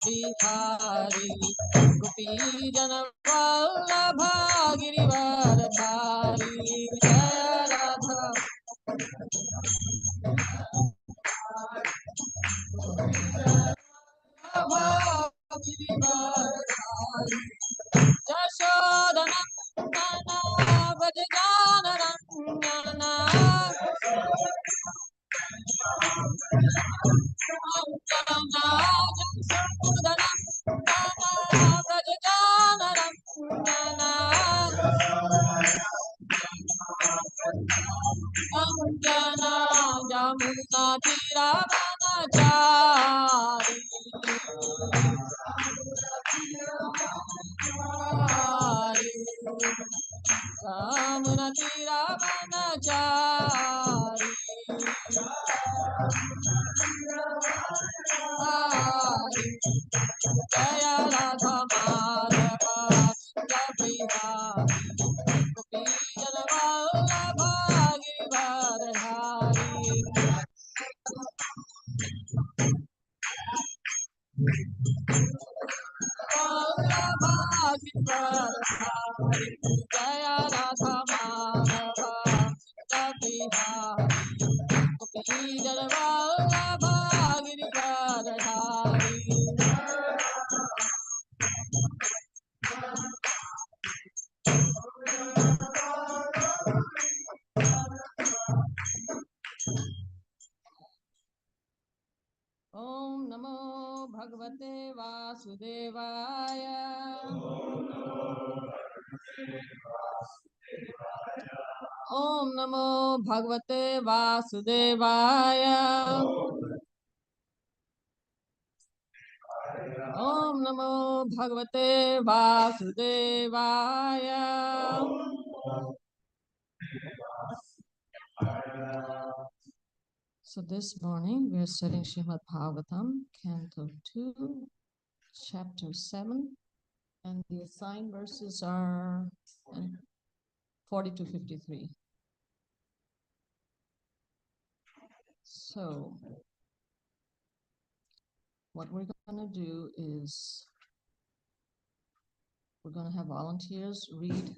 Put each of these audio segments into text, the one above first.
Bihari Gopi Janavallabha Girivardhari Jaya Radha Girivardhari Jashodana Nana Vajjana Rangana Jashodana Nana Vajjana Rangana Anjana Jamuna Tiravanachari Jamuna Tiravanachari Jaya Radha Madhava Gopivara Gopi Janavallabha Girivardhari Vallabha Girivardhari Jaya Radha Madhava Gopivara Gopi Janavallabha Girivardhari Om Namo Bhagavate Vasudevaya Om Namo Bhagavate Vasudevaya Om Namo Bhagavate Vasudevaya So this morning we are studying Srimad Bhagavatam, Canto 2, Chapter 7, and the assigned verses are 40 to 53. So what we're going to do is we're going to have volunteers read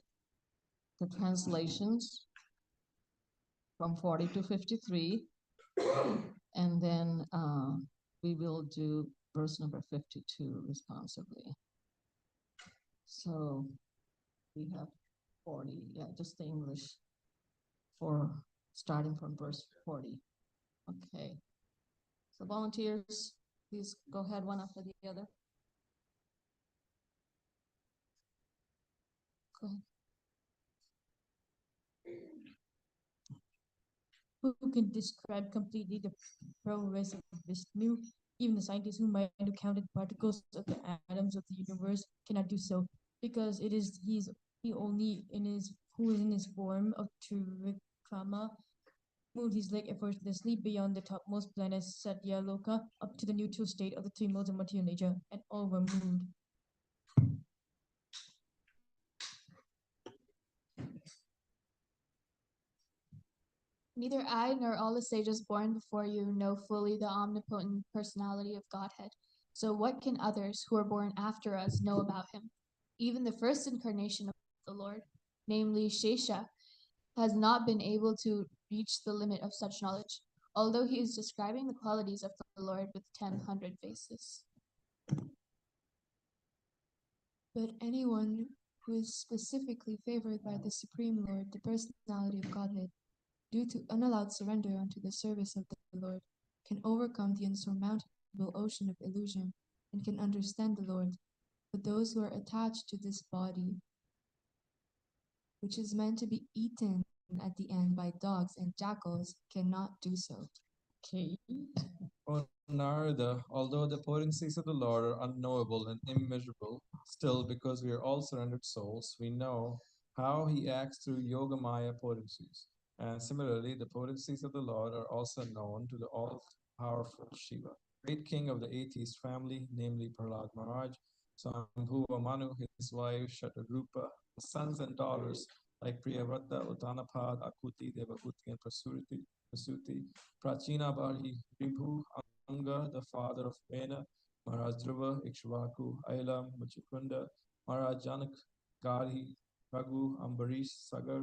the translations from 40 to 53, and then we will do verse number 52 responsibly. So we have 40, just the English for starting from verse 40. Okay. So volunteers, please go ahead one after the other. Go ahead. Who can describe completely the progress of Vishnu? Even the scientists who might have counted particles of the atoms of the universe cannot do so, because it is he only who is in his form of Trivikrama moved his leg effortlessly beyond the topmost planet Satyaloka up to the neutral state of the three modes of material nature, and all were moved. Neither I nor all the sages born before you know fully the omnipotent personality of Godhead. So what can others who are born after us know about him? Even the first incarnation of the Lord, namely Sesa, has not been able to reach the limit of such knowledge, although he is describing the qualities of the Lord with 1,000 faces. But anyone who is specifically favored by the Supreme Lord, the personality of Godhead, due to unallowed surrender unto the service of the Lord, can overcome the insurmountable ocean of illusion and can understand the Lord. But those who are attached to this body, which is meant to be eaten at the end by dogs and jackals, cannot do so. Okay. O Narada, although the potencies of the Lord are unknowable and immeasurable, still, because we are all surrendered souls, we know how he acts through Yogamaya potencies. And similarly, the potencies of the Lord are also known to the all-powerful Shiva, great king of the atheist family, namely Prahlad Maharaj, Sambhuva Manu, his wife Shatagrupa, sons and daughters like Priyavrata, Uttanapad, Akuti, Devahuti, and Prasuti, Prachina Bali, Vibhu, Anga, the father of Vena, Maharaj Dhruva, Ikshvaku, Ailam, Machukunda, Maharaj Janak, Gari, Raghu, Ambarish, Sagar,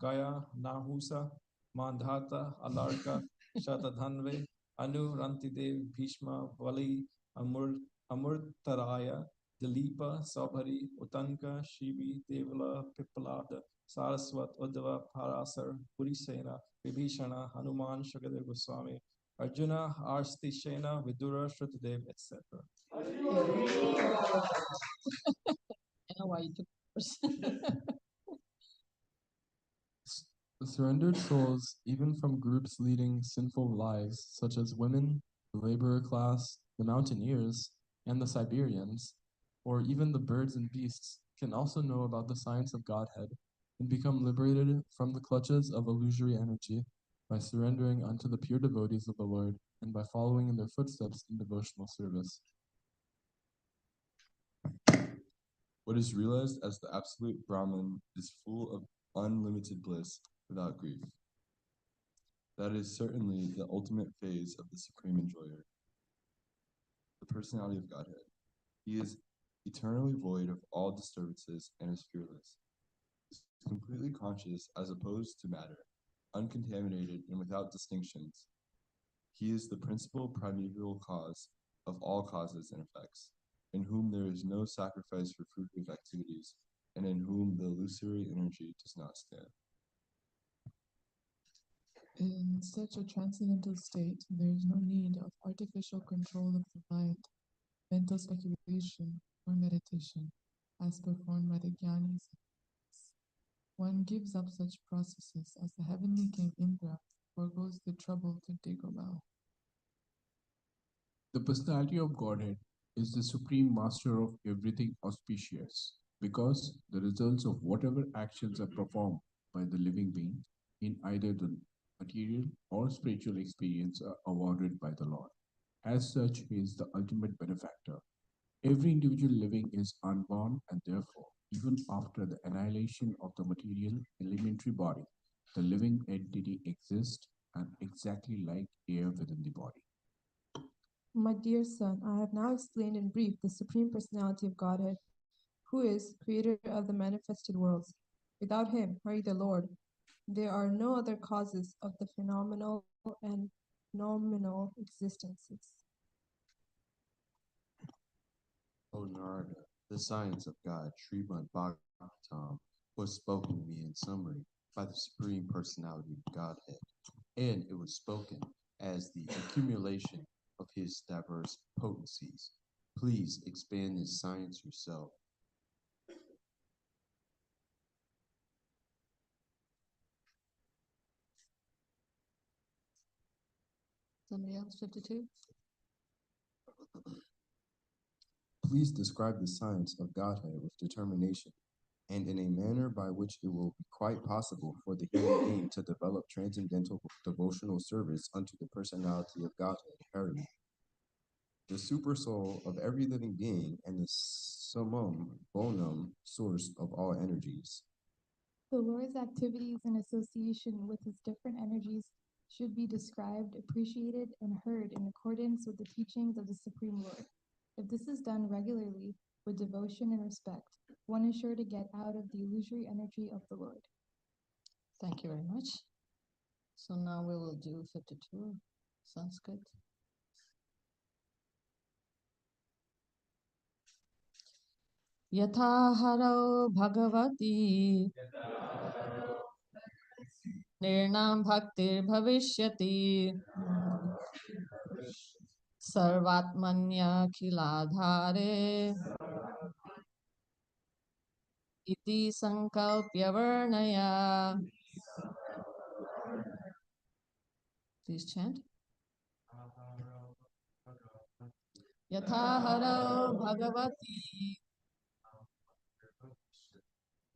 Gaya, Nahusa, Mandhata, Alarka, Shatadhanve, Anu, Rantidev, Bhishma, Vali, Amurtaraya, Dilipa, Sabhari, Utanka, Shivi, Devala, Pipalada, Saraswat, Uddhava, Parasar, Purisena, Vibhishana, Hanuman, Shakadev Goswami, Arjuna, Arstishena, Vidura, Shrutadev, etc. I know why you took first. The surrendered souls, even from groups leading sinful lives, such as women, the laborer class, the mountaineers, and the Siberians, or even the birds and beasts, can also know about the science of Godhead and become liberated from the clutches of illusory energy by surrendering unto the pure devotees of the Lord and by following in their footsteps in devotional service. What is realized as the absolute Brahman is full of unlimited bliss without grief. That is certainly the ultimate phase of the Supreme Enjoyer, the personality of Godhead. He is eternally void of all disturbances and is fearless. He is completely conscious as opposed to matter, uncontaminated and without distinctions. He is the principal primeval cause of all causes and effects, in whom there is no sacrifice for fruitive activities, and in whom the illusory energy does not stand. In such a transcendental state, there is no need of artificial control of the mind, mental speculation, or meditation, as performed by the jnanis. One gives up such processes as the heavenly king Indra forgoes the trouble to dig a well. The personality of Godhead is the supreme master of everything auspicious, because the results of whatever actions are performed by the living being in either the material or spiritual experience are awarded by the Lord. As such, he is the ultimate benefactor. Every individual living is unborn, and therefore, even after the annihilation of the material elementary body, the living entity exists and exactly like air within the body. My dear son, I have now explained in brief the Supreme Personality of Godhead, who is creator of the manifested worlds. Without him, Hari the Lord, there are no other causes of the phenomenal and nominal existences. O Narada, the science of God, Srimad Bhagavatam, was spoken to me in summary by the Supreme Personality of Godhead, and it was spoken as the accumulation of his diverse potencies. Please expand this science yourself. Somebody else, 52? Please describe the science of Godhead with determination, and in a manner by which it will be quite possible for the human being to develop transcendental devotional service unto the personality of Godhead, Hari, the supersoul of every living being and the summum bonum source of all energies. The Lord's activities in association with his different energies should be described, appreciated, and heard in accordance with the teachings of the Supreme Lord. If this is done regularly, with devotion and respect, one is sure to get out of the illusory energy of the Lord. Thank you very much. So now we will do 52, Sanskrit. Yathaharo bhagavati nirnam bhaktir bhavishyati sarvatmanya khiladhare iti sankalpya varnaya. Please chant. Yathaharo bhagavati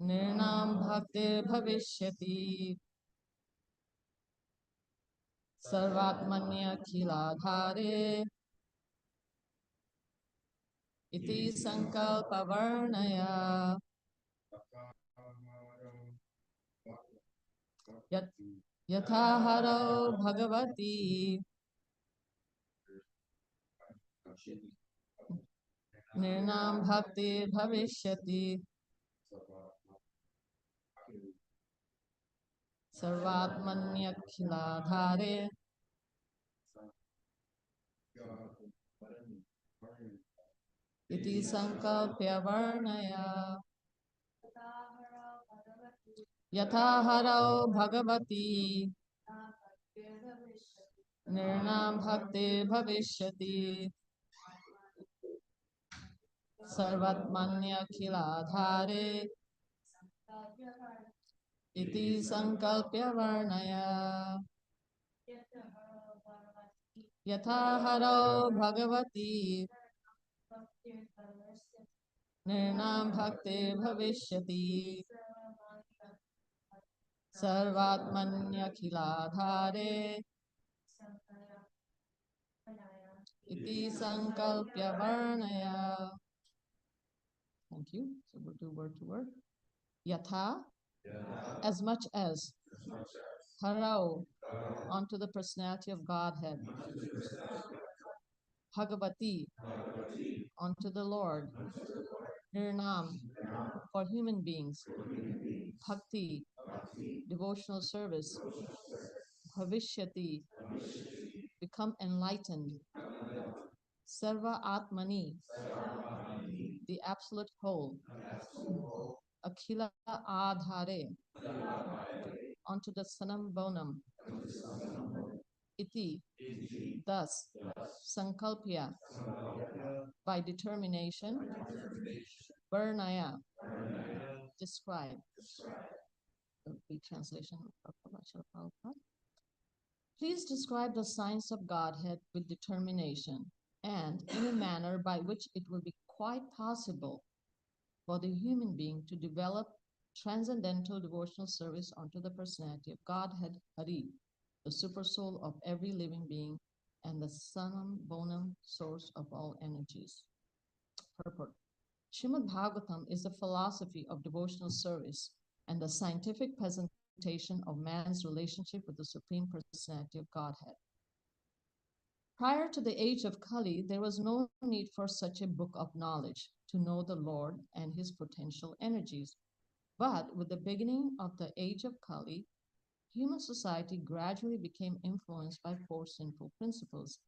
nirnam bhaktir bhavishyati sarvatmanya khiladhare iti sankalpa varnaya. Yathaharo bhagavati Nirnam bhakti bhavishyati sarvatmanyakhiladhare iti sankalpya varnaya yatha harau bhagavati nirnam bhakti bhavishyati sarvatmanyakhiladhare iti sankalpya varnaya yatha harau bhagavati nirnam bhakti bhavishyati sarvatmanyakhiladhare iti sankalpya varnaya. Thank you. So we'll do word to word. Yatha, as much as. Harau, onto the personality of Godhead. Bhagavati, onto the Lord. Nirnam, for human beings. Bhakti, devotional service. Bhavishyati, become enlightened. Sarva Atmani, the absolute whole. Akhila Adhare, onto the Sanam Bonam. Iti, thus. Sankalpya, by determination. Varnaya, describe. The translation of Srila Prabhupada. Please describe the science of Godhead with determination and in a manner by which it will be quite possible for the human being to develop transcendental devotional service unto the personality of Godhead Hari, the supersoul of every living being and the Sanam Bonam source of all energies. Purport. Srimad Bhagavatam is the philosophy of devotional service and the scientific presentation of man's relationship with the Supreme Personality of Godhead. Prior to the age of Kali, there was no need for such a book of knowledge to know the Lord and his potential energies. But with the beginning of the age of Kali, human society gradually became influenced by four sinful principles,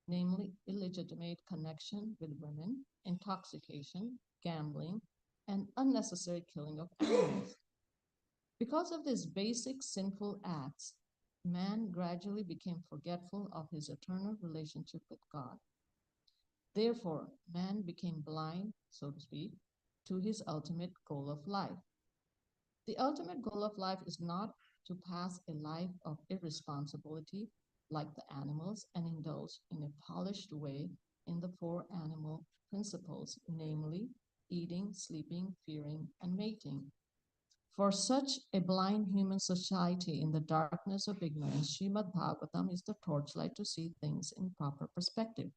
namely illegitimate connection with women, intoxication, gambling, and unnecessary killing of animals. Because of these basic sinful acts, man gradually became forgetful of his eternal relationship with God. Therefore, man became blind, so to speak, to his ultimate goal of life. The ultimate goal of life is not to pass a life of irresponsibility like the animals and indulge in a polished way in the four animal principles, namely eating, sleeping, fearing, and mating. For such a blind human society in the darkness of ignorance, Srimad Bhagavatam is the torchlight to see things in proper perspective.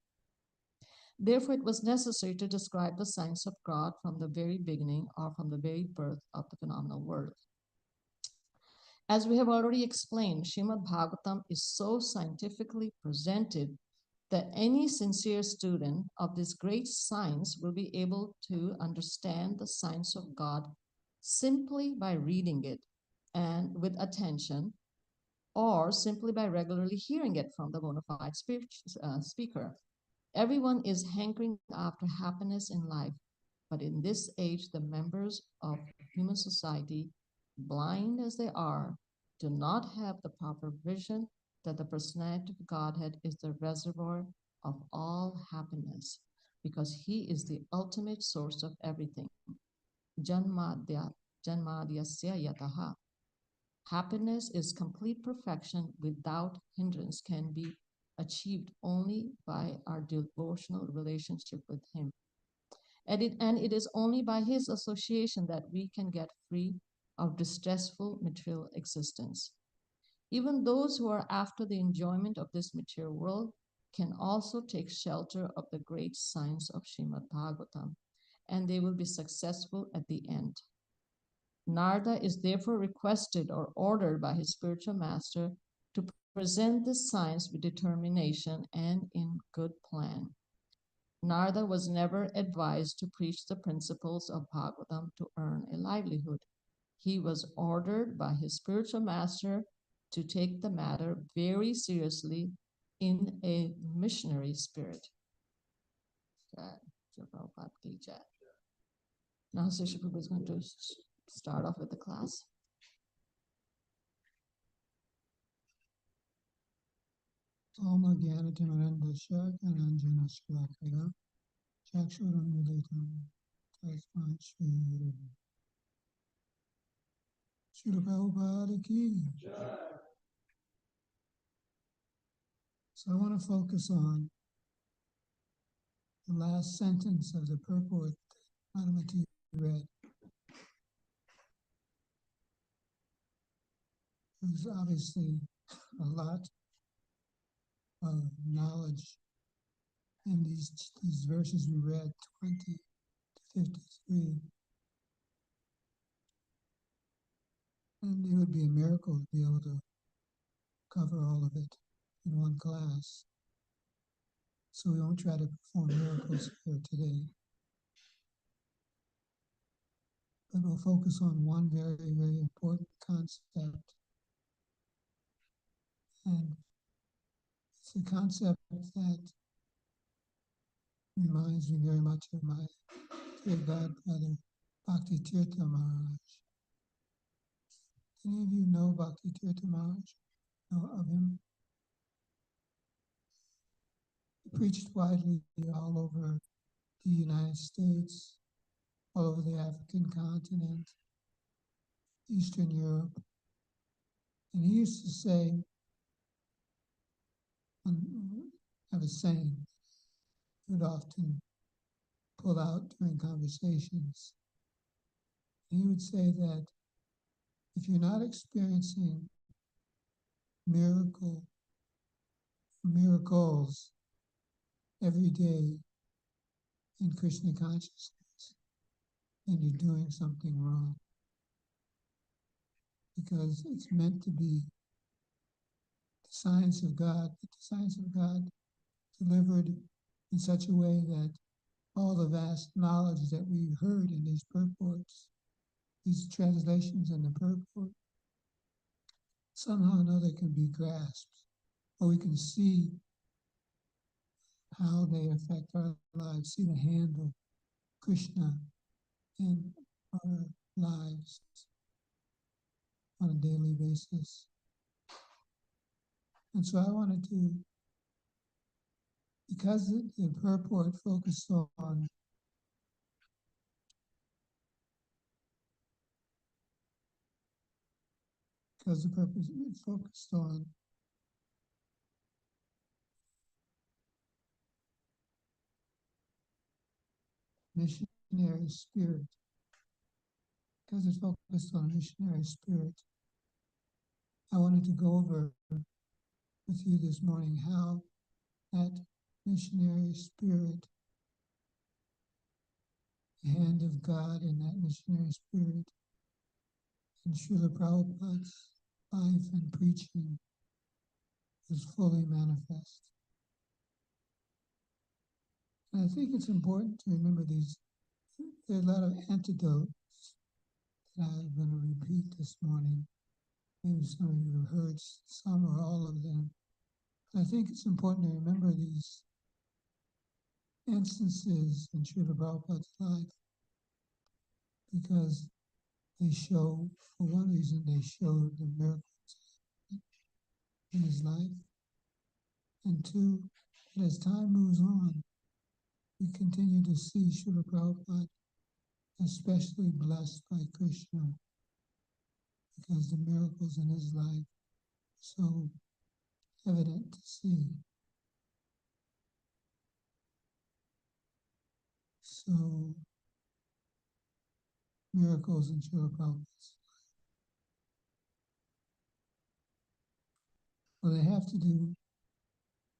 Therefore, it was necessary to describe the science of God from the very beginning or from the very birth of the phenomenal world. As we have already explained, Srimad Bhagavatam is so scientifically presented that any sincere student of this great science will be able to understand the science of God simply by reading it and with attention, or simply by regularly hearing it from the bona fide speaker. Everyone is hankering after happiness in life, but in this age, the members of human society, blind as they are, do not have the proper vision that the personality of Godhead is the reservoir of all happiness, because he is the ultimate source of everything. Janmadyasya yataha. Happiness is complete perfection without hindrance, can be achieved only by our devotional relationship with him. And it is only by his association that we can get free of distressful material existence. Even those who are after the enjoyment of this material world can also take shelter of the great science of Srimad Bhagavatam, and they will be successful at the end. Narada is therefore requested or ordered by his spiritual master to present this science with determination and in good plan. Narada was never advised to preach the principles of Bhagavatam to earn a livelihood. He was ordered by his spiritual master to take the matter very seriously in a missionary spirit. Now, Sri Prabhupada is going to start off with the class. Om Jnanatimirandasya Ananjana Shalakaya Chakshuram Militam Tasmat Shri Srila Prabhupada Ki. So I want to focus on the last sentence of the purport that Madhumati read. There's obviously a lot of knowledge in these verses we read, 20 to 53. And it would be a miracle to be able to cover all of it in one class. So we won't try to perform miracles here today. But we'll focus on one very, very important concept. And it's a concept that reminds me very much of my dear godbrother, Bhakti Tirtha Maharaj. Any of you know Bhakti Tirtha Maharaj? Know of him? He preached widely all over the United States, all over the African continent, Eastern Europe. And he used to say, have a saying he would often pull out during conversations. He would say that if you're not experiencing miracles every day in Krishna consciousness, then you're doing something wrong. Because it's meant to be the science of God, but the science of God delivered in such a way that all the vast knowledge that we heard in these purports, these translations in the purport, somehow or another can be grasped, or we can see how they affect our lives, see the hand of Krishna in our lives on a daily basis. And so I wanted to, because the purport focused on because the purpose it focused on missionary spirit, because it focused on missionary spirit, I wanted to go over with you this morning how that missionary spirit, the hand of God in that missionary spirit, in Srila Prabhupada's life and preaching was fully manifest. And I think it's important to remember these. There are a lot of antidotes that I'm going to repeat this morning. Maybe some of you have heard some or all of them. But I think it's important to remember these instances in Srila Prabhupada's life because they show, for one reason, they show the miracles in his life. And two, that as time moves on, we continue to see Srila Prabhupada especially blessed by Krishna because the miracles in his life are so evident to see. So, miracles in Srila Prabhupada's life. Well, they have to do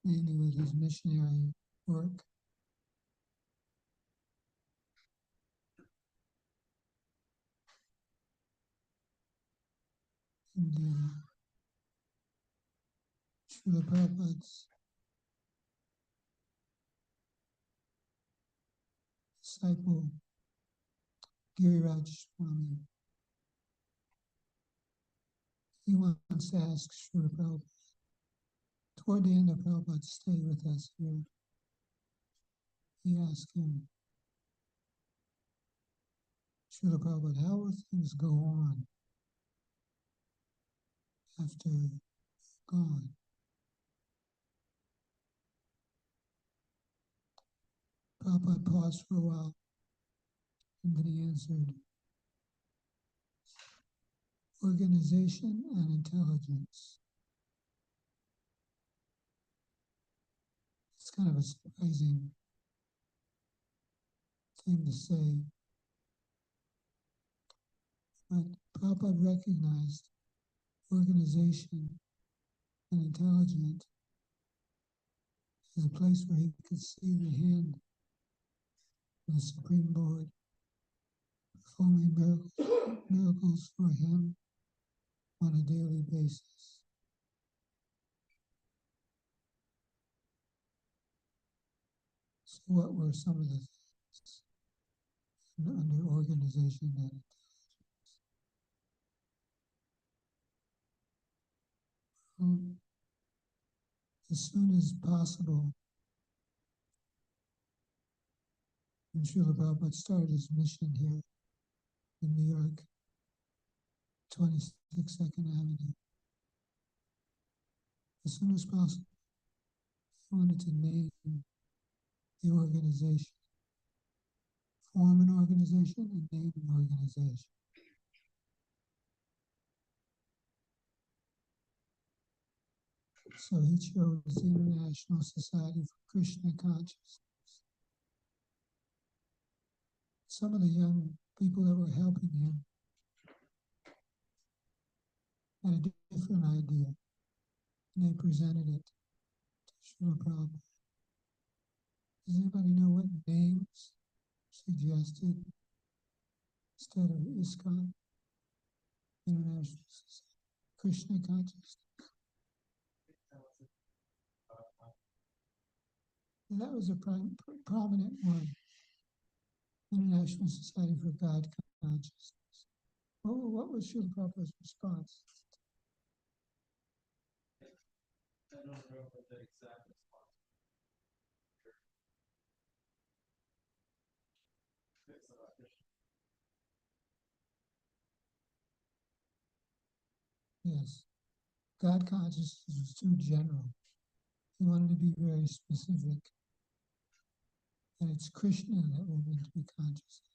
mainly with his missionary work. And Srila Prabhupada's disciple Giriraj Swami, he once asked Srila Prabhupada, toward the end of Prabhupada's stay with us here, he asked him, Srila Prabhupada, how will things go on after you're gone? Prabhupada paused for a while, and then he answered, organization and intelligence. It's kind of a surprising thing to say, but Prabhupada recognized organization and intelligence as a place where he could see the hand of the Supreme Lord performing miracles for him on a daily basis. So what were some of the things under organization and intelligence? As soon as possible, when Srila Prabhupada started his mission here in New York, 22nd Avenue, as soon as possible, he wanted to name the organization, form an organization and name an organization. So he chose the International Society for Krishna Consciousness. Some of the young people that were helping him had a different idea, and they presented it to Srila Prabhupada. Does anybody know what names suggested instead of ISKCON, International Society, Krishna Consciousness? And that was a prominent one, International Society for God Consciousness. What was Srila Prabhupada's response? I don't remember the exact response. Yes, God consciousness was too general. He wanted to be very specific. And it's Krishna that we're meant to be conscious of.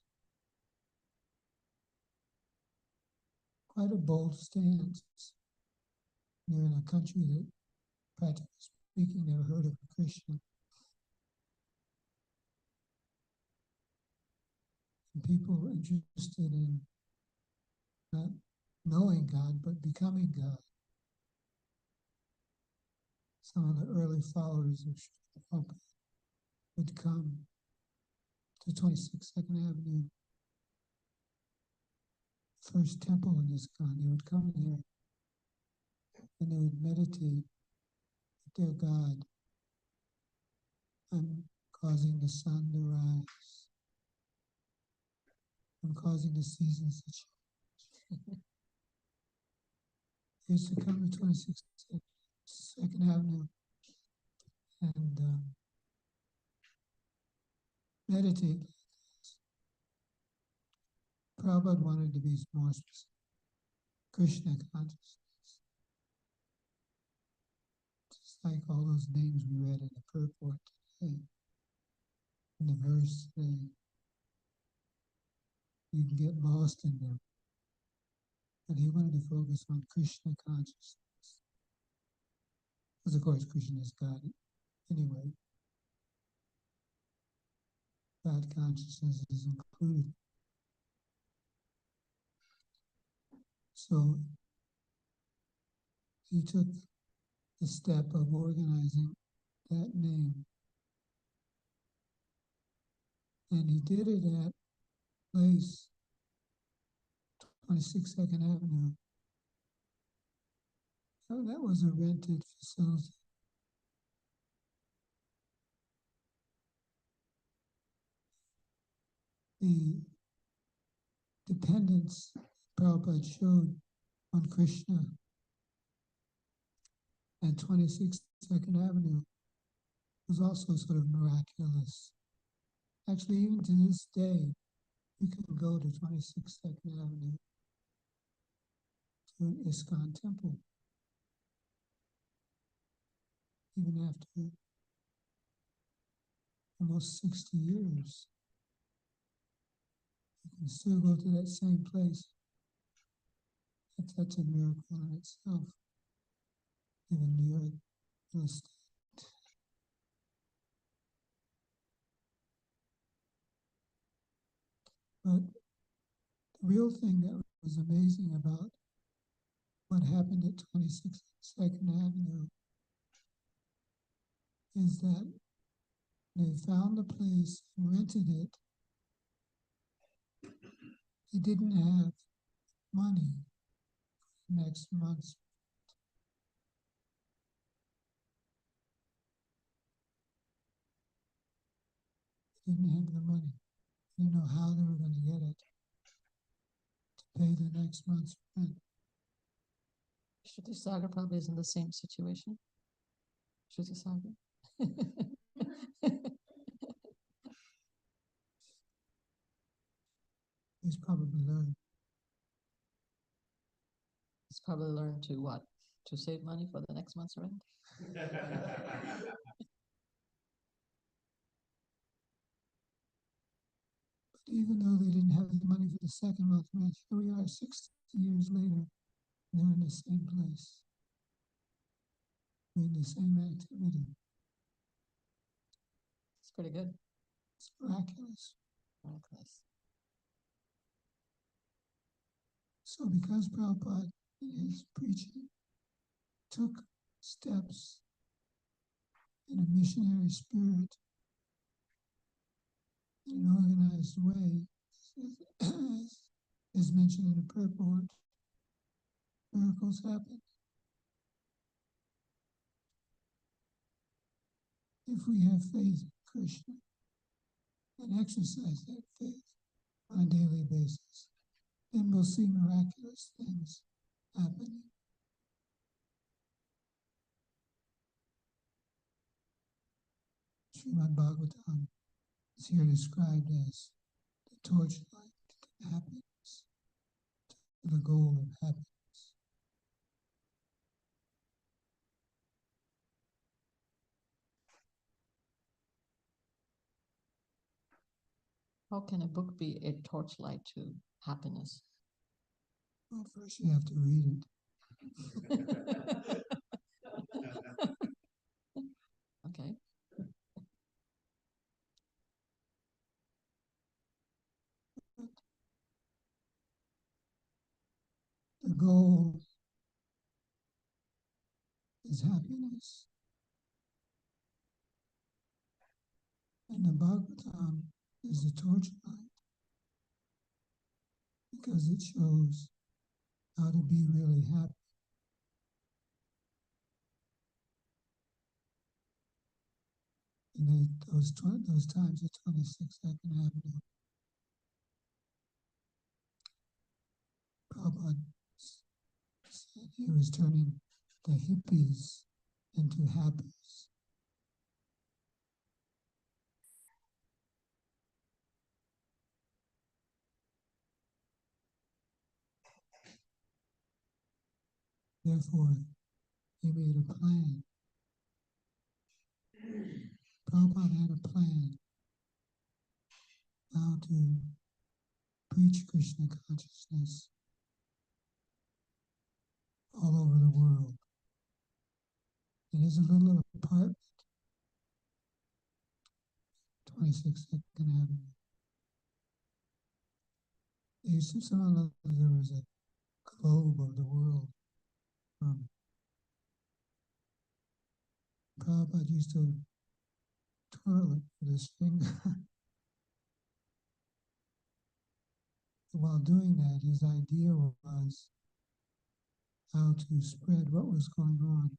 Quite a bold stance. You're in a country that, practically speaking, never heard of Krishna. And people interested in not knowing God, but becoming God. Some of the early followers of Srila Prabhupada would come to 22nd Avenue, first temple in ISKCON. They would come there and they would meditate with their God. I'm causing the sun to rise. I'm causing the seasons to change. They used to come to 22nd Avenue and meditate. Prabhupada wanted to be more specific. Krishna consciousness. Just like all those names we read in the purport today, in the verse today. You can get lost in them. But he wanted to focus on Krishna consciousness. Because of course Krishna is God anyway. God consciousness is included. So he took the step of organizing that name. And he did it at place 22nd Avenue. So that was a rented facility. the dependence Prabhupada showed on Krishna at 26 Second Avenue was also sort of miraculous. Actually, even to this day, you can go to 26 Second Avenue to an ISKCON temple, even after almost 60 years. You can still go to that same place. That's a miracle in itself, given the real estate. But the real thing that was amazing about what happened at 26 Second Avenue is that they found the place and rented it. They didn't have money for next month's. They didn't have the money. They didn't know how they were going to get it to pay the next month's rent. Shruti Sagar probably is in the same situation. Shruti Sagar. He's probably learned. He's probably learned to what? To save money for the next month's rent? But even though they didn't have the money for the second month's rent, here we are 60 years later, and they're in the same place, doing the same activity. It's pretty good. It's miraculous. Miraculous. So because Prabhupada in his preaching took steps in a missionary spirit in an organized way, as mentioned in the purport, miracles happen. If we have faith in Krishna and exercise that faith on a daily basis, then we'll see miraculous things happening. Srimad Bhagavatam is here described as the torchlight to happiness, to the goal of happiness. How can a book be a torchlight to happiness? Well, first you have to read it. Okay. The goal is happiness. And the Bhagavatam is the torchlight because it shows how to be really happy. And those times at 26 Second Avenue, Prabhupada said he was turning the hippies into happies. Therefore, he made a plan. Prabhupada had a plan how to preach Krishna consciousness all over the world. In his little apartment, 26 Second Avenue. There was a globe of the world. Prabhupada used to twirl it with his finger. While doing that, his idea was how to spread what was going on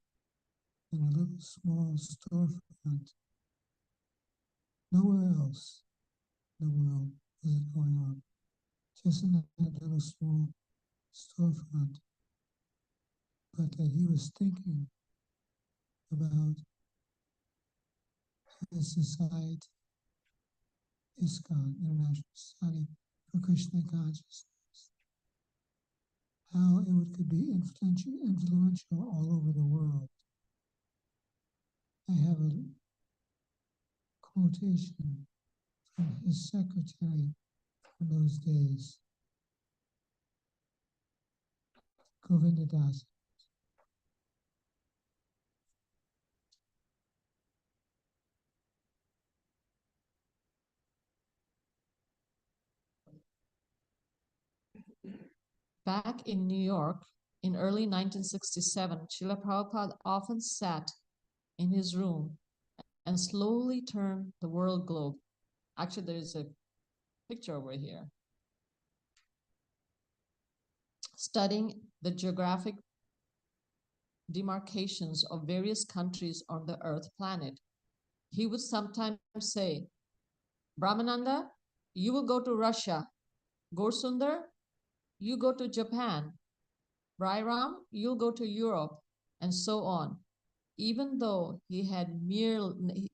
in a little small storefront. Nowhere else in the world was going on, just in that little small storefront, but that he was thinking about his society, ISKCON, International Society for Krishna Consciousness, how it could be influential all over the world. I have a quotation from his secretary from those days, Govinda Das. Back in New York in early 1967, Srila Prabhupada often sat in his room and slowly turned the world globe. Actually, there is a picture over here. Studying the geographic demarcations of various countries on the earth planet. He would sometimes say, Brahmananda, you will go to Russia. Gorsundar, you go to Japan. Bhairam, you'll go to Europe, and so on. Even though he had merely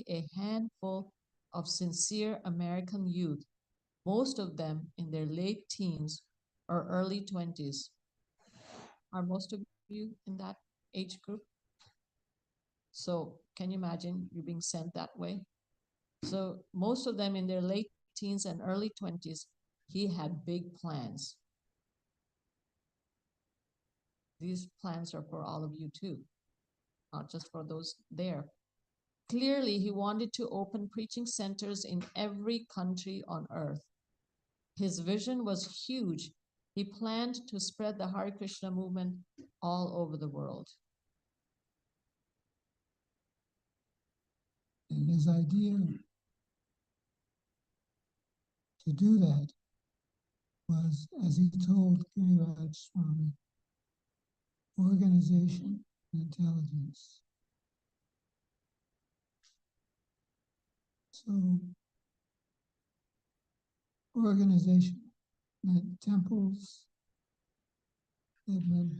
a handful of sincere American youth, most of them in their late teens or early 20s. Are most of you in that age group? So can you imagine you being sent that way? So most of them in their late teens and early 20s, he had big plans. These plans are for all of you too, not just for those there. Clearly, he wanted to open preaching centers in every country on earth. His vision was huge. He planned to spread the Hare Krishna movement all over the world. And his idea to do that was, as he told Giriraj Swami, organization and intelligence. So, organization meant temples, it meant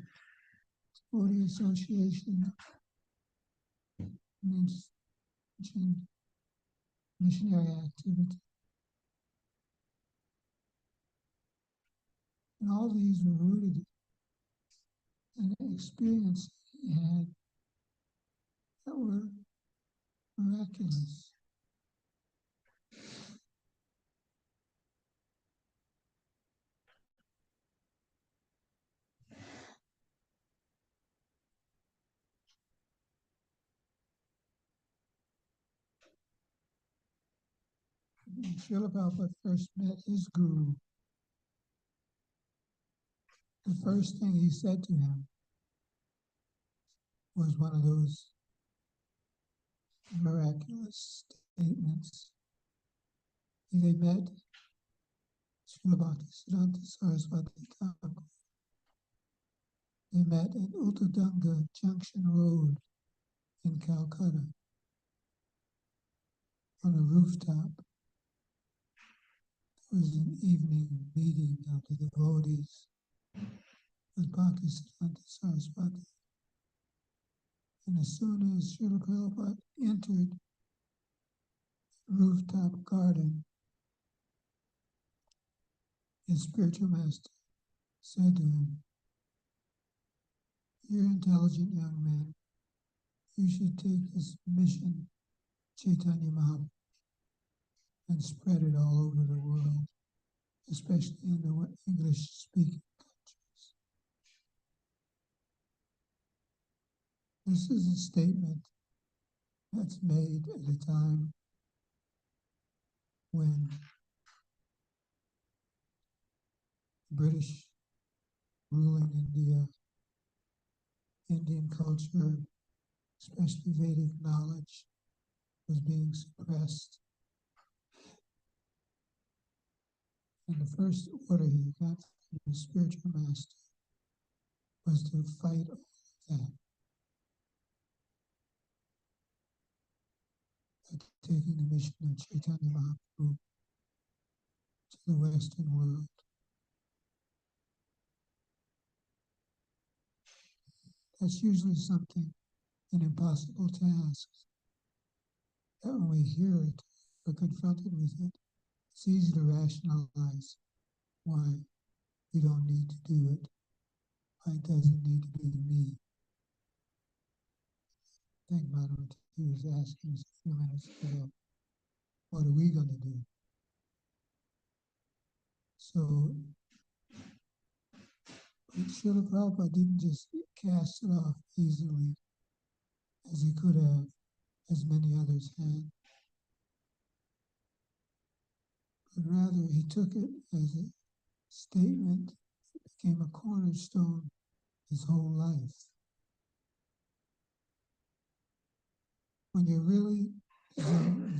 devotee association, meant missionary activity. And all these were rooted in an experience he had that were miraculous. When Srila Prabhupada first met his guru, the first thing he said to him was one of those miraculous statements. They met Srila Bhaktisiddhanta Saraswati Thakur. They met at Uttadanga Junction Road in Calcutta on a rooftop. There was an evening meeting of the devotees with Bhaktisiddhanta Saraswati. And as soon as Srila Prabhupada entered the rooftop garden, his spiritual master said to him, "You're an intelligent young man. You should take this mission, Chaitanya Mahaprabhu, and spread it all over the world, especially in the English-speaking countries." This is a statement that's made at a time when the British ruling India, Indian culture, especially Vedic knowledge, was being suppressed. And the first order he got from his spiritual master was to fight all of that. by taking the mission of Chaitanya Mahaprabhu to the Western world. That's usually something, an impossible task, that when we hear it or confronted with it, it's easy to rationalize why we don't need to do it, why it doesn't need to be me. I think Madhumati was asking us a few minutes ago, what are we going to do? So, Srila Prabhupada didn't just cast it off easily as he could have, as many others had, but rather he took it as a statement that became a cornerstone his whole life. When you're really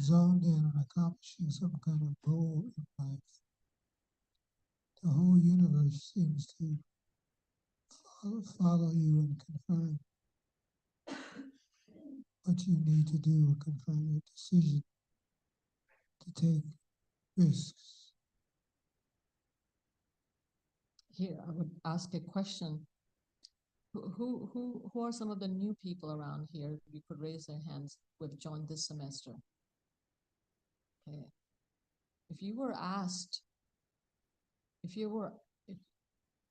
zoned in on accomplishing some kind of goal in life, the whole universe seems to follow you and confirm what you need to do or confirm your decision to take risks. Here, I would ask a question. Who are some of the new people around here? You could raise their hands who have joined this semester. Okay. If you were asked, if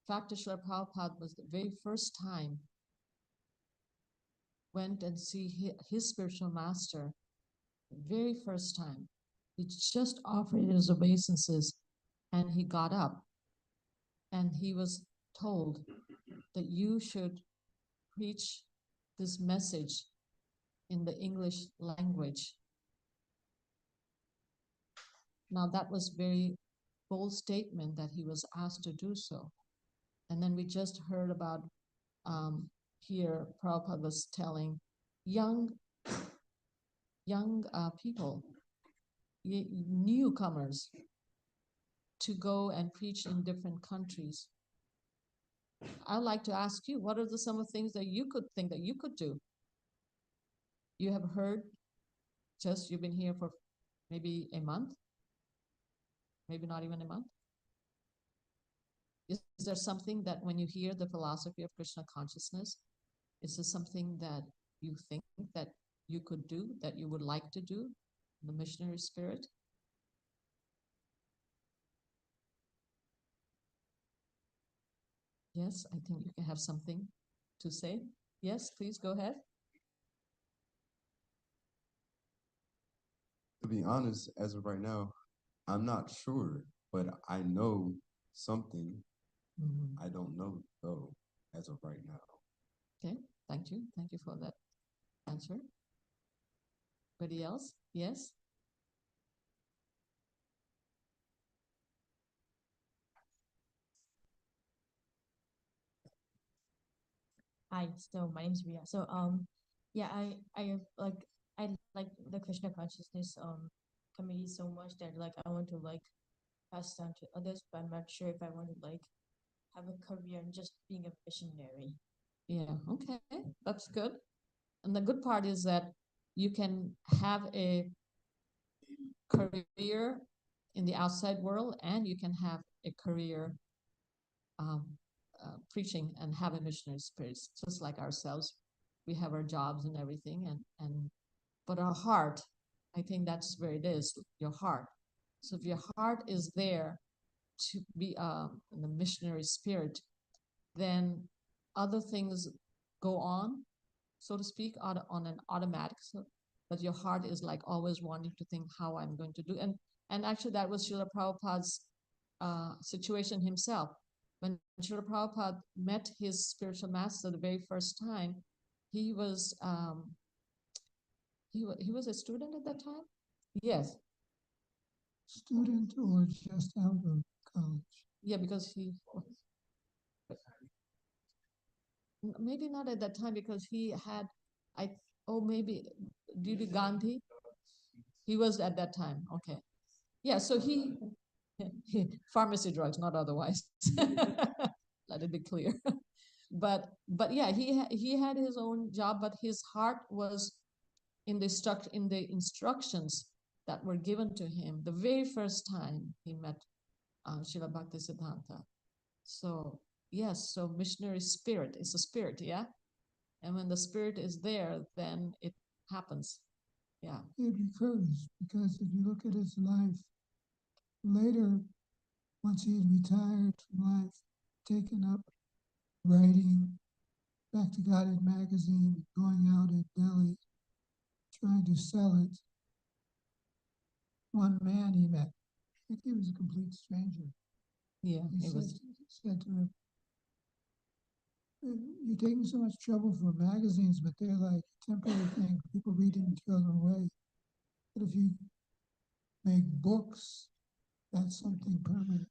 Dr. Srila Prabhupada was the very first time went and see his spiritual master, the very first time, he just offered his obeisances and he got up and he was told that you should preach this message in the English language. Now that was very bold statement that he was asked to do so. And then we just heard about here Prabhupada was telling young people, newcomers, to go and preach in different countries. I'd like to ask you, what are some of the things that you could think that you could do? You have heard, you've been here for maybe a month, maybe not even a month. Is there something that when you hear the philosophy of Krishna consciousness, is there something that you think that you could do, that you would like to do in the missionary spirit? Yes, I think you can have something to say. Yes, please go ahead. To be honest, as of right now, I'm not sure, but I know something. I don't know though, as of right now. Okay, thank you. Thank you for that answer. Anybody else? Yes? Hi, so my name is Ria. So yeah, I like the Krishna consciousness committee so much that like I want to like pass it on to others, but I'm not sure if I want to like have a career in just being a missionary. Yeah, okay, that's good. And the good part is that you can have a career in the outside world and you can have a career preaching and have a missionary spirit, just like ourselves. We have our jobs and everything, but our heart, I think that's where it is, your heart. So if your heart is there to be in the missionary spirit, then other things go on, so to speak, on an automatic. So, but your heart is like always wanting to think how I'm going to do. And actually, that was Srila Prabhupada's situation himself. When Srila Prabhupada met his spiritual master the very first time, he was he was a student at that time. Yes. Student or just out of college? Yeah, because he maybe not at that time because he had maybe due to Gandhi, he was at that time. Okay, yeah. So he pharmacy drugs, not otherwise. Let it be clear. But yeah, he had his own job, but his heart was in the instructions that were given to him the very first time he met Srila Bhaktisiddhanta. So yes, so missionary spirit is a spirit, yeah? And when the spirit is there, then it happens. Yeah. It recurs because if you look at his life, later, once he had retired from life, taken up writing, back to Godhead magazine, going out in Delhi, trying to sell it. One man he met, I think he was a complete stranger. Yeah, He it was. said to him, "You're taking so much trouble for magazines, but they're like a temporary thing. People read it and throw them away. But if you make books, that's something permanent."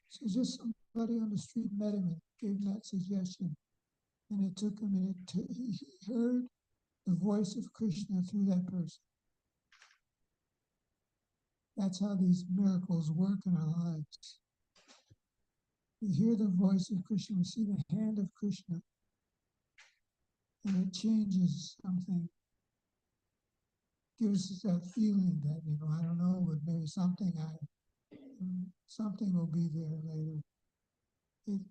So just somebody on the street met him and gave him that suggestion. And it took him, and he heard the voice of Krishna through that person. That's how these miracles work in our lives. We hear the voice of Krishna, we see the hand of Krishna, and it changes something. Gives us that feeling that, I don't know, but maybe something will be there later. It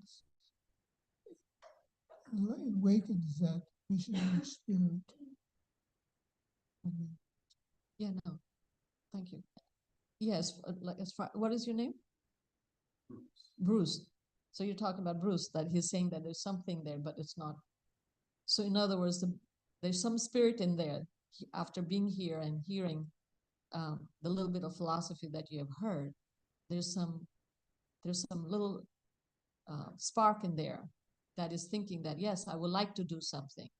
awakens that missionary spirit. Yeah, no, thank you. Yes, what is your name? Bruce. So you're talking about Bruce, that he's saying that there's something there, but it's not. So in other words, there's some spirit in there. After being here and hearing the little bit of philosophy that you have heard, there's some little spark in there that is thinking that, yes, I would like to do something.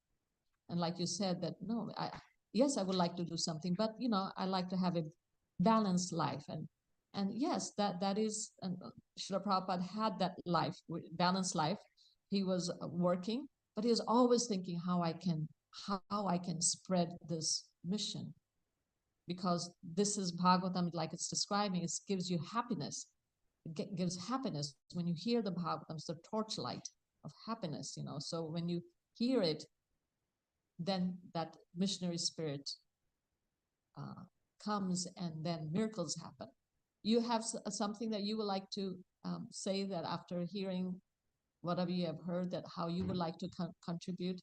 And like you said, that no, yes, I would like to do something, but I like to have a balanced life. And yes, that is, and Srila Prabhupada had that life, balanced life. He was working, but he was always thinking how I can spread this mission. Because this is Bhagavatam, like it's describing, it gives you happiness. It gives happiness when you hear the Bhagavatam, it's the torchlight of happiness, So when you hear it, then that missionary spirit comes, and then miracles happen. You have something that you would like to say, that after hearing whatever you have heard, that how you would like to contribute?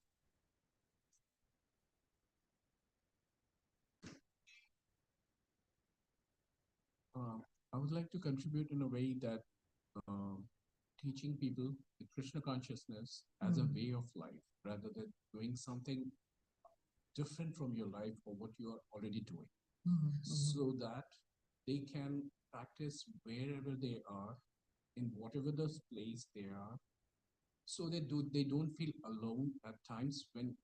I would like to contribute in a way that teaching people the Krishna consciousness as a way of life rather than doing something different from your life or what you are already doing, so that they can practice wherever they are, in whatever the place they are, so they don't feel alone at times when,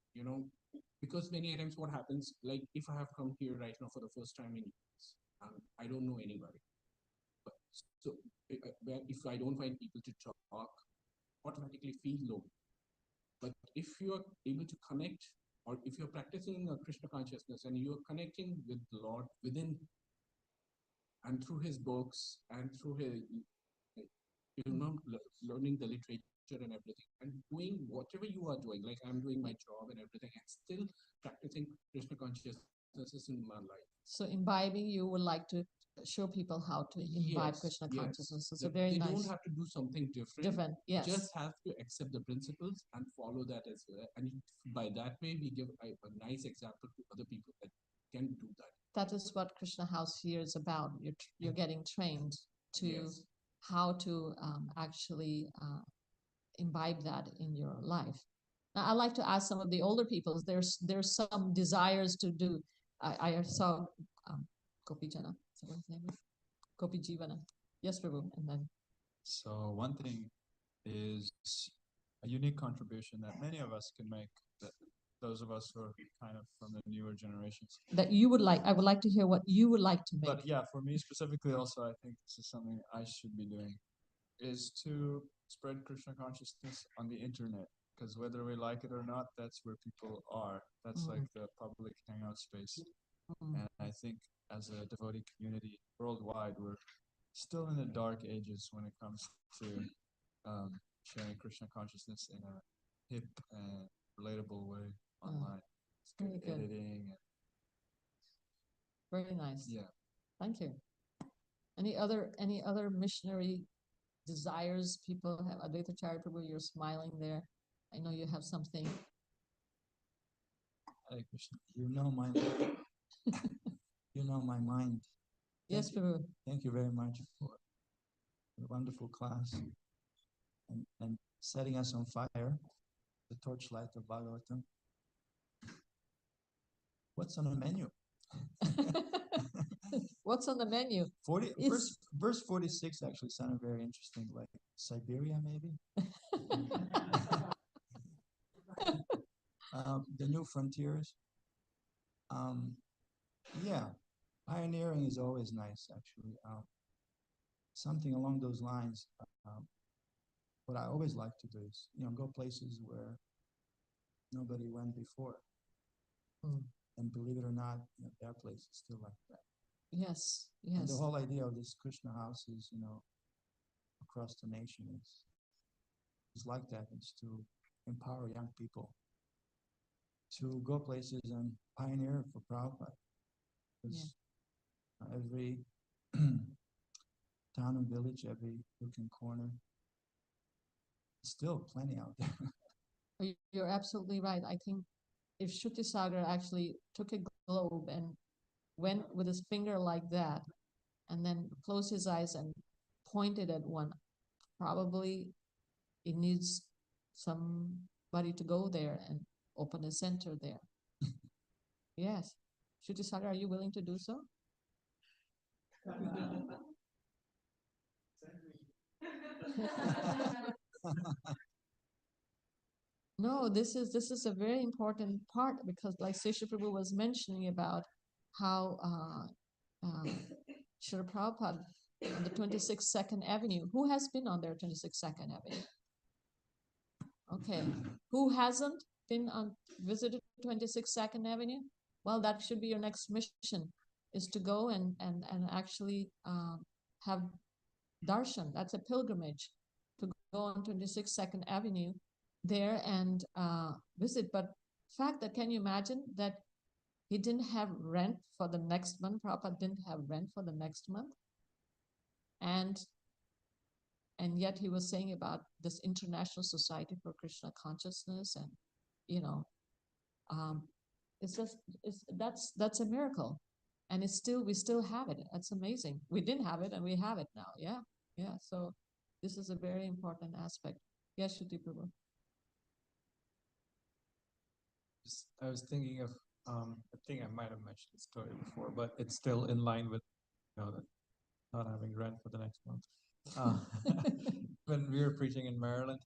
because many times what happens, like if I have come here right now for the first time in US, I don't know anybody. But so if I don't find people to talk, automatically feel low. But if you are able to connect, or if you're practicing a Krishna consciousness and you're connecting with the Lord within, and through his books and through his, learning the literature and everything, and doing whatever you are doing, like I'm doing my job and everything, and still practicing Krishna consciousness in my life. So imbibing, you would like to show people how to imbibe Krishna consciousness. It's a very nice. They don't have to do something different. Yes. Just have to accept the principles and follow that as well. And by that way, we give a nice example to other people that can do that. That is what Krishna House here is about. You're getting trained to how to actually imbibe that in your life. Now, I'd like to ask some of the older people. There's some desires to do. I saw Gopi Jana. So what's his name? Gopi Jivana. Yes, Prabhu. And then. So one thing is a unique contribution that many of us can make, that those of us who are kind of from the newer generations. That you would like, I would like to hear what you would like to make. But yeah, for me specifically also, I think this is something I should be doing, is to spread Krishna consciousness on the internet. Because whether we like it or not, that's where people are. That's like the public hangout space. And I think as a devotee community worldwide, we're still in the dark ages when it comes to sharing Krishna consciousness in a hip and relatable way online. Very good. editing. Very nice. Yeah. Thank you. Any other missionary desires people have? Advaita Charitable, you're smiling there. I know you have something. Hare Krishna. You know my you know my mind. Yes, Thank you. Prabhu. Thank you very much for the wonderful class and setting us on fire, the torchlight of Bhagavatam. What's on the menu? What's on the menu? 40 It's- verse 46 actually sounded very interesting, like Siberia maybe. The new frontiers. Yeah, pioneering is always nice actually. Something along those lines. What I always like to do is, go places where nobody went before. Hmm. And believe it or not, that place is still like that. Yes, And the yes. whole idea of this Krishna house is, across the nation is like that. It's to empower young people to go places and pioneer for Prabhupada. Because every town and village, every nook and corner, still plenty out there. You're absolutely right. I think if Shruti Sagar actually took a globe and went with his finger like that, and then closed his eyes and pointed at one, probably it needs somebody to go there and open a center there. Yes. Shruti Sagar, are you willing to do so? No, this is a very important part because, like Sesha Prabhu was mentioning about how Srila Prabhupada on the 26th Second Avenue. Who has been on there 26th Second Avenue? Okay. Who hasn't been on visited 26th Second Avenue? Well, that should be your next mission, is to go and actually have darshan. That's a pilgrimage to go on 26th Second Avenue there and visit. But fact that, can you imagine that he didn't have rent for the next month? Prabhupada didn't have rent for the next month. And yet he was saying about this International Society for Krishna Consciousness, and that's a miracle, and we still have it. That's amazing. We didn't have it, and we have it now. Yeah. So this is a very important aspect. Yes, Shruti Prabhu. I was thinking of, I think I might have mentioned the story before, but it's still in line with, that not having rent for the next month. When we were preaching in Maryland,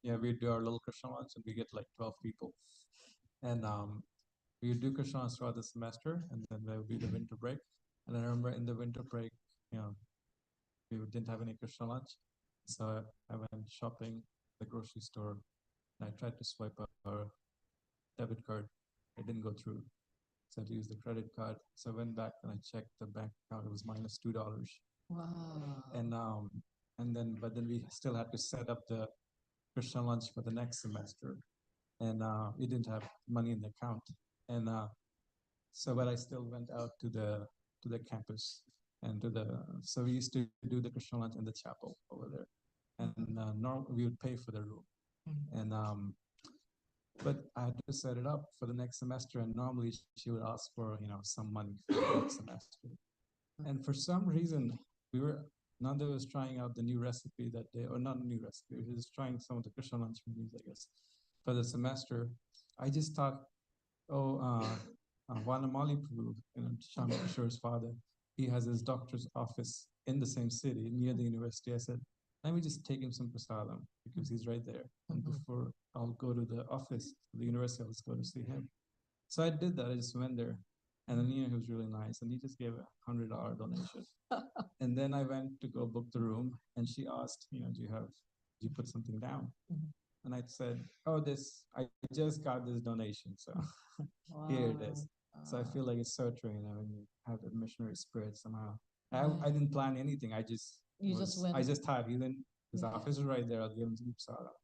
we do our little Krishna lunch and we get like 12 people. And we would do Krishna lunch throughout the semester, and then there would be the winter break. And I remember in the winter break, we didn't have any Krishna lunch. So I went shopping at the grocery store and I tried to swipe up our debit card. It didn't go through. So I had to use the credit card. So I went back and I checked the bank account. It was minus $2. Wow. But then we still had to set up the Krishna lunch for the next semester. And we didn't have money in the account. And but I still went out to the campus and so we used to do the Krishna lunch in the chapel over there. And we would pay for the room. And but I had to set it up for the next semester, and normally she would ask for, some money for the next semester. And for some reason, Nanda was trying out the new recipe that day, or not a new recipe, he was trying some of the Krishna lunch menus, I guess, for the semester. I just thought, Vanamali Prabhu, Shami Kishore's father, he has his doctor's office in the same city near the university. I said, let me just take him some prasadam because he's right there. And before I'll go to the office, the university, I'll just go to see him. So I did that. I just went there. And then, he was really nice. And he just gave a $100 donation. And then I went to go book the room. And she asked, do you put something down? And I said, I just got this donation. So here it is. So I feel like it's so true, when you have the missionary spirit somehow. I didn't plan anything. I just went. I just thought his office is right there. I'll give him some prasadam.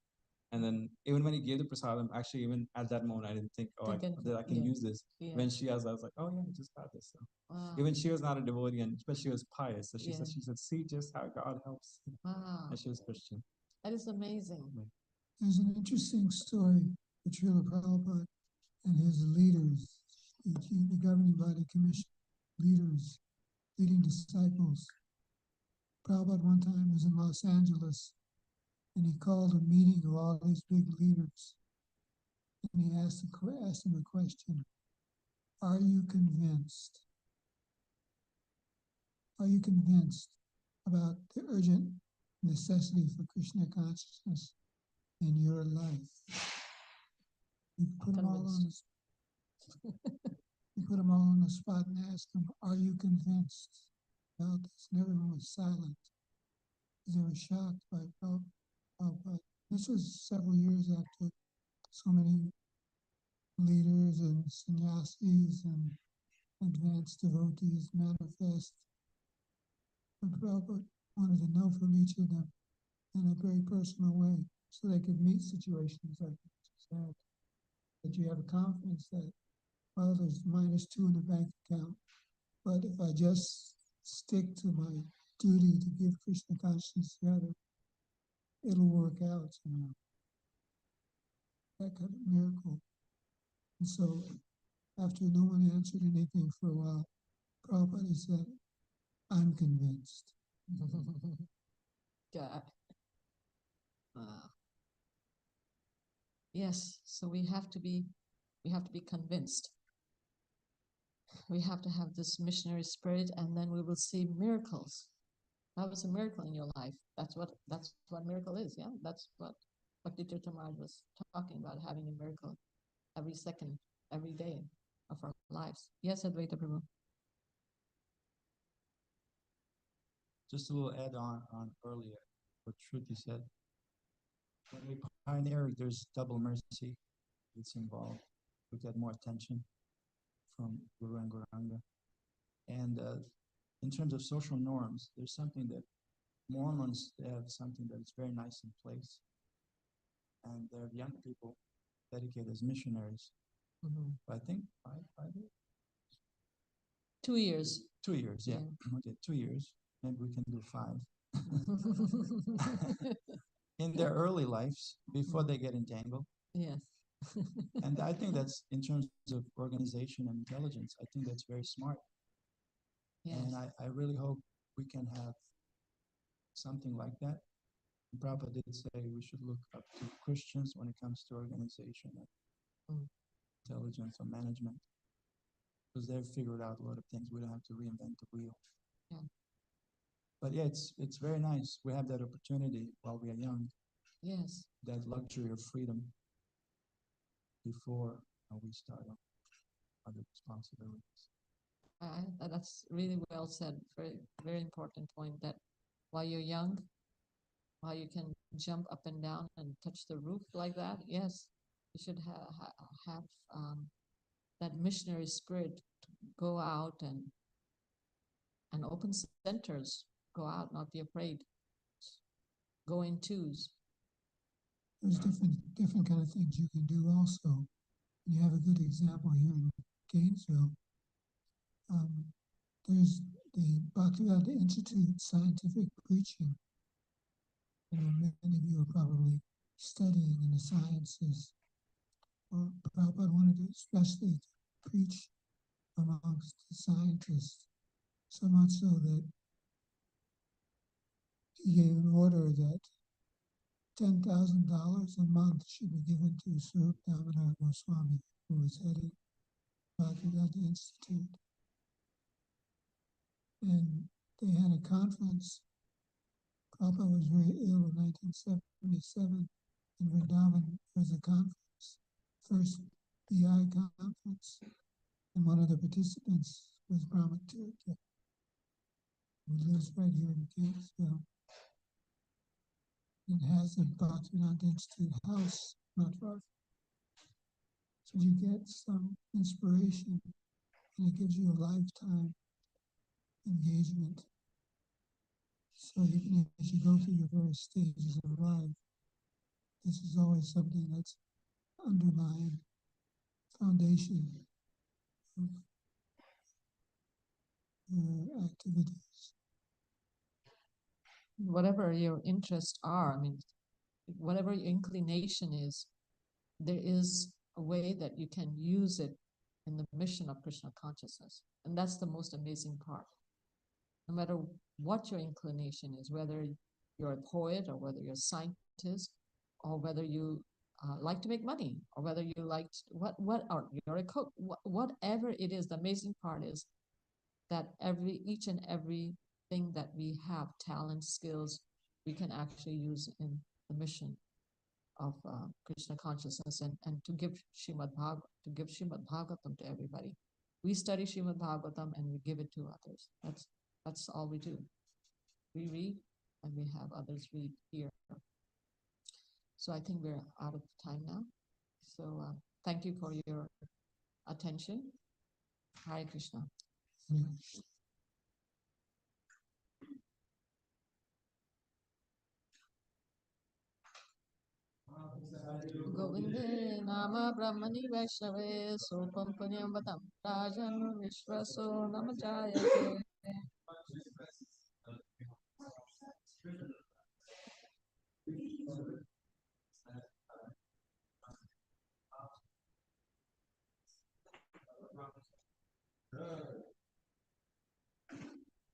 And then even when he gave the prasadam, actually even at that moment I didn't think, oh, that I can use this. Yeah. When she asked, I was like, oh yeah, I just got this. So Wow. even she was not a devotee, but she was pious. So she Yeah. said, see just how God helps. Wow. And she was Christian. That is amazing. There's an interesting story with Srila Prabhupada and his leaders, the governing body commission leaders, leading disciples. Prabhupada one time was in Los Angeles and he called a meeting of all these big leaders. And he asked them a question. Are you convinced? Are you convinced about the urgent necessity for Krishna consciousness in your life? You put them all on the spot and asked them, are you convinced about this? And everyone was silent because they were shocked by Prabhupada. This was several years after so many leaders and sannyasis and advanced devotees manifest. But Prabhupada wanted to know from each of them in a very personal way so they could meet situations like that. That you have a confidence that, well, there's -2 in the bank account, but if I just stick to my duty to give Krishna consciousness to others, it'll work out somehow. That kind of miracle. And so, after no one answered anything for a while, Prabhupada said, I'm convinced. God. Wow. Yes, so we have to be convinced. We have to have this missionary spirit, and then we will see miracles. That was a miracle in your life. That's what miracle is. Yeah, that's what Bhakti Tirtha Maharaj was talking about, having a miracle every second, every day of our lives. Yes, Advaita Prabhu. Just a little add on earlier what Shruti said. When we pioneer, there's double mercy that's involved. We get more attention from Guru and Gauranga. And in terms of social norms, there's something that Mormons, they have something that is very nice in place. And they have young people dedicated as missionaries. I think 5 years? 2 years. 2 years, yeah. Okay, 2 years. Maybe we can do 5. In their early lives, before they get entangled. Yes. And I think that's, in terms of organization and intelligence, I think that's very smart. Yes. And I really hope we can have something like that. And Prabhupada did say we should look up to Christians when it comes to organization and intelligence or management, because they've figured out a lot of things. We don't have to reinvent the wheel. Yeah. But yeah, it's very nice. We have that opportunity while we are young. Yes. That luxury of freedom before we start on other responsibilities. That's really well said. Very, very important point that while you're young, while you can jump up and down and touch the roof like that, yes, you should have that missionary spirit to go out and open centers. Go out, not be afraid. Go in twos. There's different kind of things you can do also. You have a good example here in Gainesville. There's the Bhaktivedanta Institute Scientific Preaching. Many of you are probably studying in the sciences. Well, Prabhupada wanted to especially preach amongst the scientists, so much so that he gave an order that $10,000 a month should be given to Swarup Damodar Goswami, who was heading Bhaktivedanta Institute. And they had a conference. Prabhupada was very ill in 1977 in Vrindavan. There was a conference, first BI conference, and one of the participants was Brahma Tirtha, who lives right here in Gainesville and has a Bhaktivedanta Institute house not far. So you get some inspiration, and it gives you a lifetime engagement. So even as you go through your various stages of life, This is always something that's underlying foundation of your activities. Whatever your interests are, I mean, whatever your inclination is, there is a way that you can use it in the mission of Krishna consciousness. And that's the most amazing part. No matter what your inclination is, whether you're a poet or whether you're a scientist or whether you like to make money or whether you like or you're a cook, whatever it is, the amazing part is that each and every thing that we have, talent, skills, we can actually use in the mission of Krishna consciousness and to give Srimad Bhagavatam to everybody. We study Srimad Bhagavatam and we give it to others. That's all we do. We read and we have others read here. So I think we're out of time now. So thank you for your attention. Hare Krishna. Govinde Nama Brahmani Vaishnave Sopam Punyam Vatam Rajan Vishwaso Namajayate